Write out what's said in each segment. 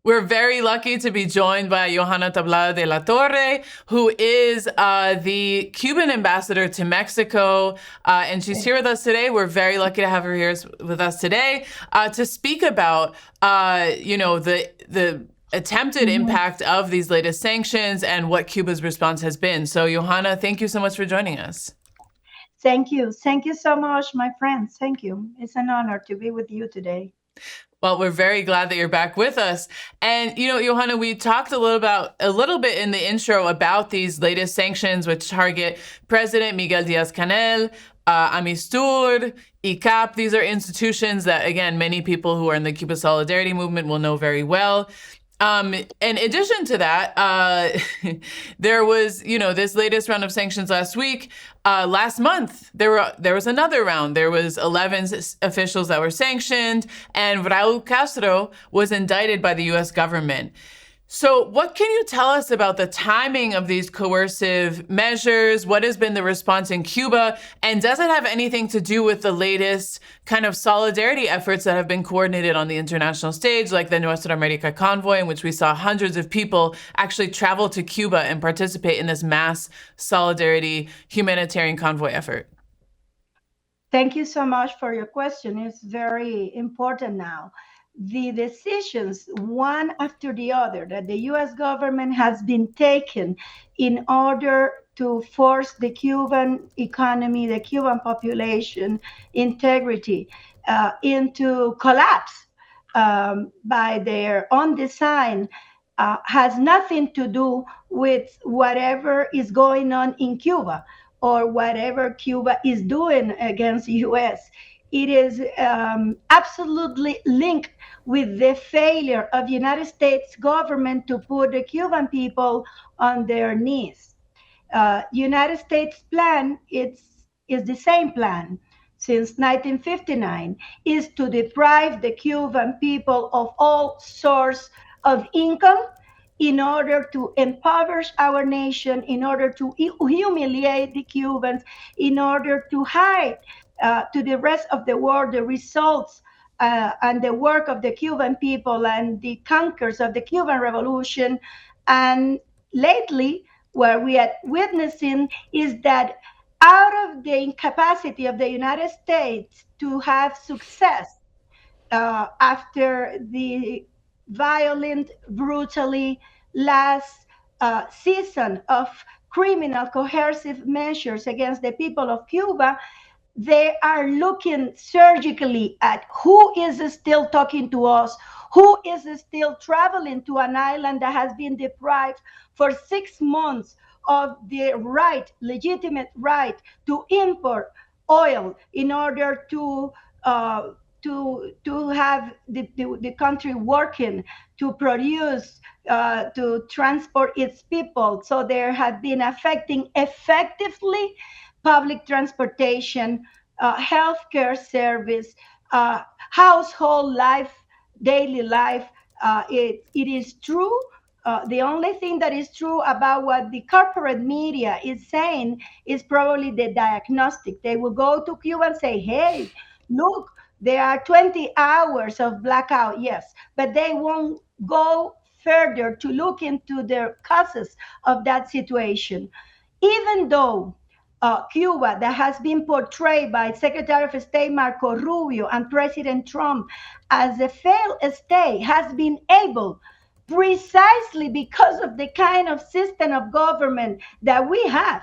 We're very lucky to be joined by Johana Tablada de la Torre, who is the Cuban ambassador to Mexico, and she's here with us today. We're very lucky to have her here with us today to speak about, the attempted impact of these latest sanctions and what Cuba's response has been. So, Johana, thank you so much for joining us. Thank you. Thank you so much, my friends. Thank you. It's an honor to be with you today. Well, we're very glad that you're back with us. And, Johana, we talked a little bit in the intro about these latest sanctions, which target President Miguel Diaz-Canel, Amistur, ICAP. These are institutions that, again, many people who are in the Cuba Solidarity movement will know very well. In addition to that, there was, this latest round of sanctions last week. Last month, there was another round. There was 11 officials that were sanctioned, and Raul Castro was indicted by the U.S. government. So what can you tell us about the timing of these coercive measures? What has been the response in Cuba? And does it have anything to do with the latest kind of solidarity efforts that have been coordinated on the international stage, like the Nuestra America convoy, in which we saw hundreds of people actually travel to Cuba and participate in this mass solidarity humanitarian convoy effort? Thank you so much for your question. It's very important now. The decisions, one after the other, that the US government has been taken in order to force the Cuban economy, the Cuban population integrity into collapse by their own design, has nothing to do with whatever is going on in Cuba or whatever Cuba is doing against the US. It is absolutely linked with the failure of the United States government to put the Cuban people on their knees. United States plan is the same plan since 1959, is to deprive the Cuban people of all source of income in order to impoverish our nation, in order to humiliate the Cubans, in order to hide to the rest of the world the results and the work of the Cuban people and the conquerors of the Cuban Revolution. And lately, what we are witnessing is that out of the incapacity of the United States to have success after the violent, brutally last season of criminal coercive measures against the people of Cuba, they are looking surgically at who is still talking to us, who is still traveling to an island that has been deprived for 6 months of the right, legitimate right to import oil in order to have the country working to produce to transport its people. So there have been affecting effectively public transportation, healthcare service, household life, daily life. It is true. The only thing that is true about what the corporate media is saying is probably the diagnostic. They will go to Cuba and say, hey, look, there are 20 hours of blackout, yes, but they won't go further to look into the causes of that situation. Even though Cuba, that has been portrayed by Secretary of State Marco Rubio and President Trump as a failed state, has been able, precisely because of the kind of system of government that we have,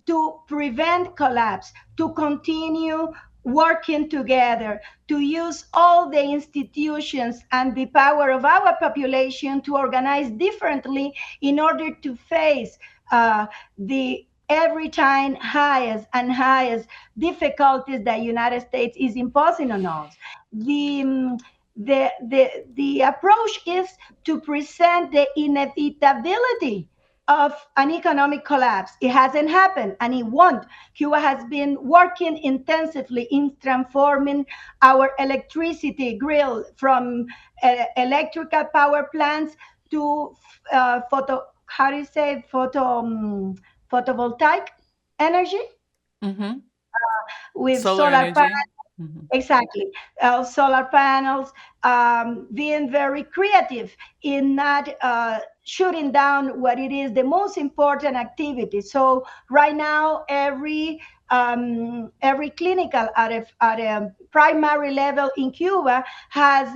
to prevent collapse, to continue working together, to use all the institutions and the power of our population to organize differently in order to face the every time highest and highest difficulties that United States is imposing on us. The approach is to present the inevitability of an economic collapse. It hasn't happened and it won't. Cuba has been working intensively in transforming our electricity grill from electrical power plants to how do you say, photovoltaic energy Mm-hmm. with Solar solar energy. Mhm. Exactly. Solar panels, being very creative in not shooting down what it is the most important activity. So right now, every clinical at a primary level in Cuba has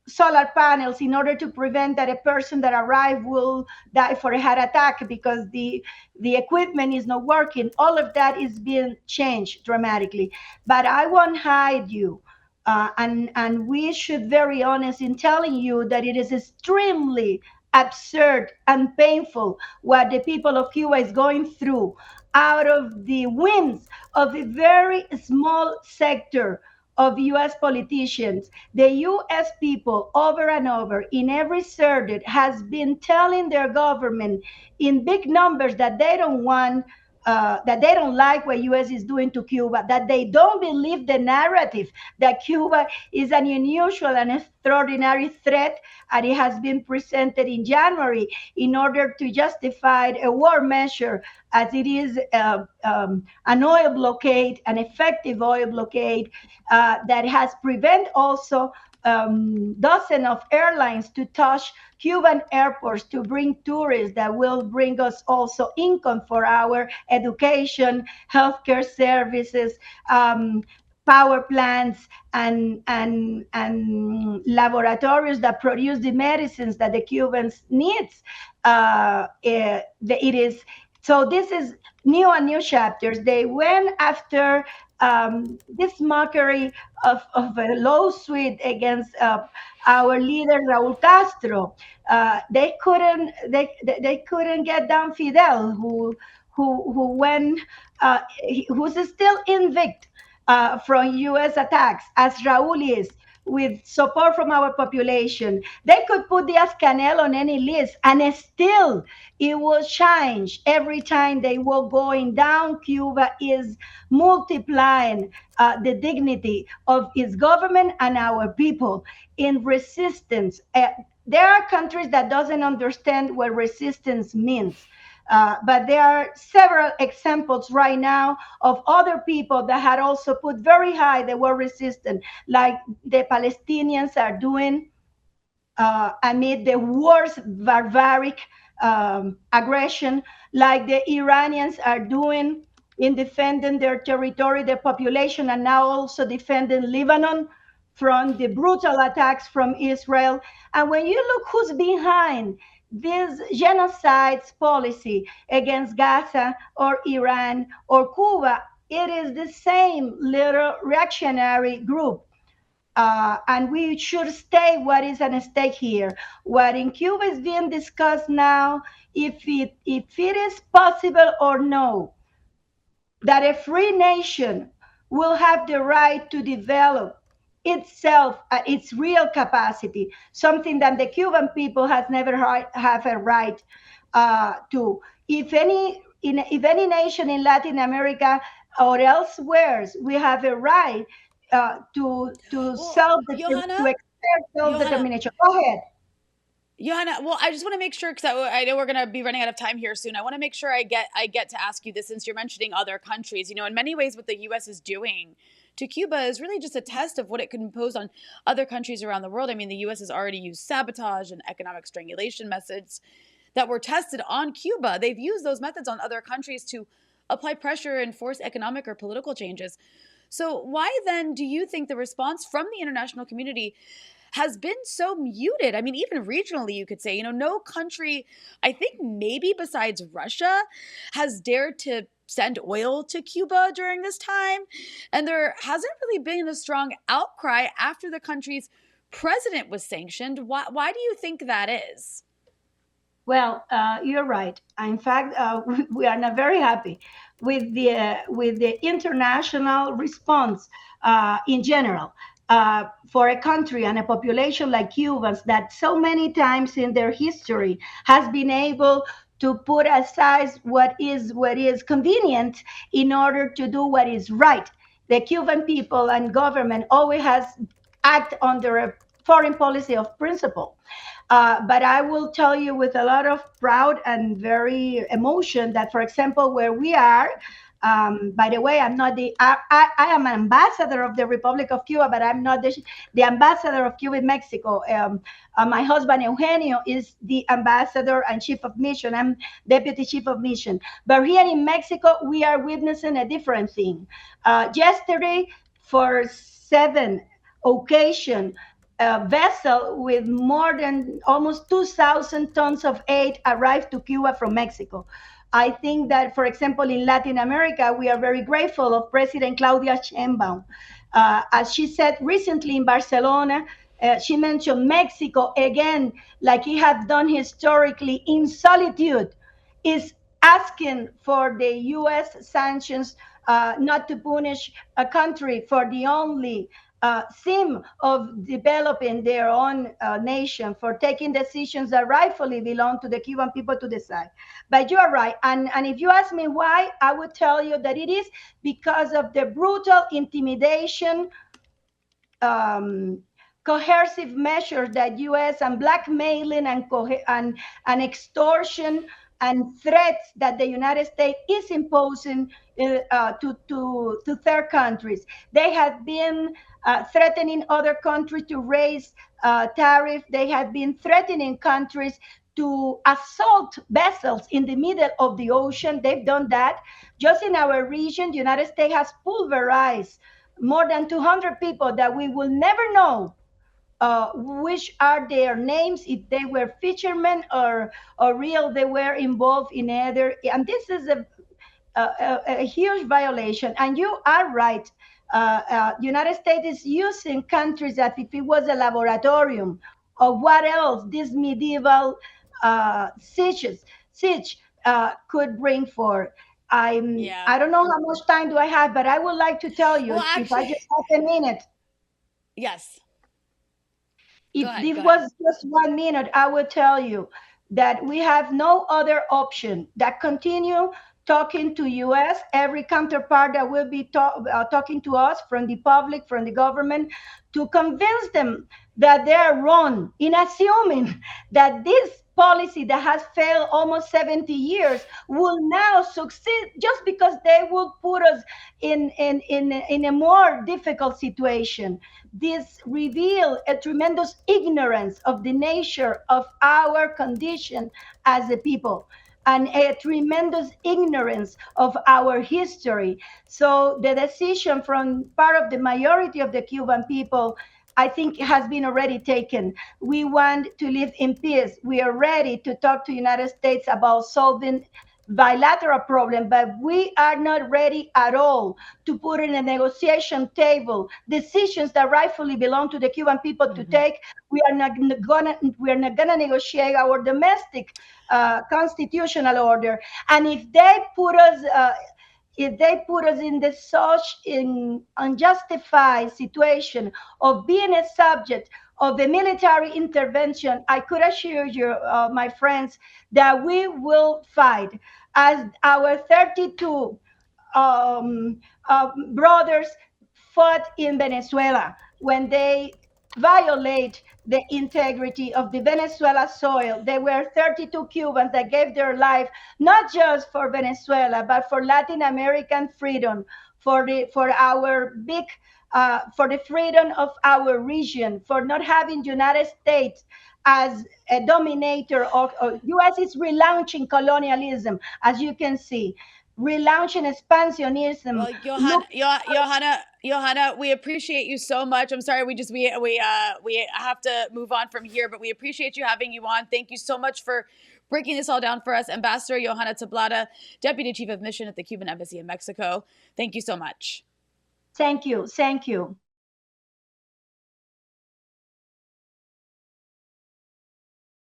solar panels in order to prevent that a person that arrived will die for a heart attack because the equipment is not working. All of that is being changed dramatically, but I won't hide you. And we should very honest in telling you that it is extremely absurd and painful what the people of Cuba is going through out of the whims of a very small sector of US politicians. The US people over and over in every circuit has been telling their government in big numbers that they don't want, that they don't like what US is doing to Cuba, that they don't believe the narrative that Cuba is an unusual and extraordinary threat, and it has been presented in January in order to justify a war measure as it is an oil blockade, an effective oil blockade that has prevented also dozens of airlines to touch Cuban airports to bring tourists that will bring us also income for our education, healthcare services, power plants, and laboratories that produce the medicines that the Cubans needs. It is so. This is new and new chapters. They went after this mockery of a lawsuit against our leader Raúl Castro. They couldn't get down Fidel, who went who's still invicted from U.S. attacks, as Raúl is, with support from our population. They could put Diaz-Canel on any list, and still it will change every time they were going down. Cuba is multiplying the dignity of its government and our people in resistance. There are countries that doesn't understand what resistance means. But there are several examples right now of other people that had also put very high, they were resistant, like the Palestinians are doing amid the worst barbaric aggression, like the Iranians are doing in defending their territory, their population, and now also defending Lebanon from the brutal attacks from Israel. And when you look who's behind this genocide policy against Gaza or Iran or Cuba, it is the same little reactionary group, and we should stay what is at stake here. What in Cuba is being discussed now, if it is possible or no, that a free nation will have the right to develop itself at its real capacity, something that the Cuban people has never have a right to. If any nation in Latin America or elsewhere, we have a right to Well, self Johanna, to exert self Johanna, determination. Go ahead. Johanna. Well, I just want to make sure because I know we're going to be running out of time here soon. I want to make sure I get to ask you this since you're mentioning other countries. You know, in many ways, what the U.S. is doing to Cuba is really just a test of what it can impose on other countries around the world. I mean, the U.S. has already used sabotage and economic strangulation methods that were tested on Cuba. They've used those methods on other countries to apply pressure and force economic or political changes. So, why then do you think the response from the international community has been so muted? I mean, even regionally, you could say, you know, no country, I think maybe besides Russia, has dared to send oil to Cuba during this time. And there hasn't really been a strong outcry after the country's president was sanctioned. Why do you think that is? Well, you're right. In fact, we are not very happy with the international response in general for a country and a population like Cubans that so many times in their history has been able to put aside what is convenient in order to do what is right. The Cuban people and government always has act under a foreign policy of principle. But I will tell you with a lot of proud and very emotion that, for example, where we are, By the way, I'm not I am an ambassador of the Republic of Cuba, but I'm not the ambassador of Cuba in Mexico. My husband Eugenio is the ambassador and chief of mission. I'm deputy chief of mission. But here in Mexico, we are witnessing a different thing. Yesterday, for 7 occasions, a vessel with more than almost 2,000 tons of aid arrived to Cuba from Mexico. I think that, for example, in Latin America, we are very grateful of President Claudia Sheinbaum. As she said recently in Barcelona, she mentioned Mexico again, like he has done historically in solitude, is asking for the U.S. sanctions not to punish a country for the only theme of developing their own nation, for taking decisions that rightfully belong to the Cuban people to decide. But you're right. And if you ask me why, I would tell you that it is because of the brutal intimidation, coercive measures that U.S. and blackmailing and extortion and threats that the United States is imposing to third countries. They have been threatening other countries to raise tariff. They have been threatening countries to assault vessels in the middle of the ocean. They've done that. Just in our region, the United States has pulverized more than 200 people that we will never know which are their names, if they were fishermen or real they were involved in either. And this is a huge violation. And you are right. United States is using countries as if it was a laboratorium of what else this medieval siege could bring forth. I don't know how much time do I have, but I would like to tell you, Well, if I actually, just have a minute. yes. If Go this ahead. was just 1 minute, I would tell you that we have no other option that continue talking to us, every counterpart that will be talking to us from the public, from the government, to convince them that they are wrong in assuming that this policy that has failed almost 70 years will now succeed just because they will put us in a more difficult situation. This reveals a tremendous ignorance of the nature of our condition as a people, and a tremendous ignorance of our history. So the decision from part of the majority of the Cuban people, I think, has been already taken. We want to live in peace. We are ready to talk to the United States about solving bilateral problem, but we are not ready at all to put in a negotiation table decisions that rightfully belong to the Cuban people to take. We are not gonna negotiate our domestic constitutional order. And if they put us in the such in unjustified situation of being a subject of the military intervention, I could assure you, my friends, that we will fight as our 32 brothers fought in Venezuela when they violate the integrity of the Venezuela soil. There were 32 Cubans that gave their life not just for Venezuela, but for Latin American freedom, for our big for the freedom of our region, for not having United States as a dominator of U.S. is relaunching colonialism, as you can see, relaunching expansionism. Well, Johana, we appreciate you so much. I'm sorry, we have to move on from here, but we appreciate you having you on. Thank you so much for breaking this all down for us, Ambassador Johana Tablada, Deputy Chief of Mission at the Cuban Embassy in Mexico. Thank you so much. Thank you.